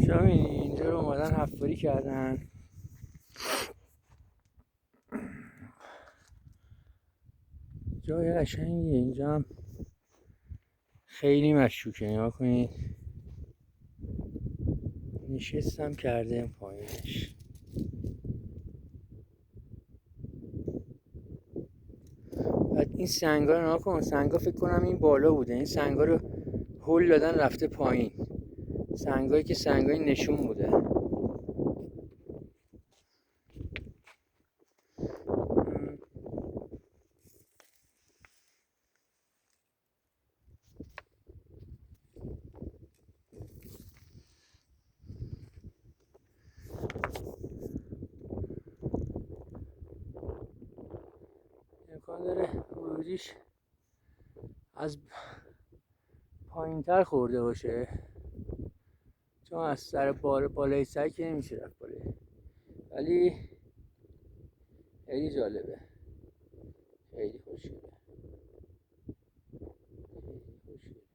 شما می‌بینی اینجا رو اومدن حفاری کردن. جای قشنگیه اینجا هم خیلی مشکوکه. نگاه کنید نشستم کرده پایینش. بعد این سنگا رو نگاه کن. سنگا فکر کنم این بالا بوده. این سنگا رو هل دادن رفته پایین. سنگایی که سنگای نشون بوده. امکان داره ورودیش از پایین تر خورده باشه، چون از سر بالای سر که نمیشه رفت بالای. ولی خیلی جالبه، خیلی خوشگله، خیلی خوشگله.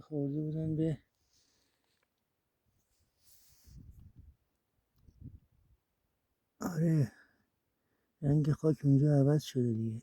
خورده بودن به آره رنگ خاک اونجا عوض شده دیگه.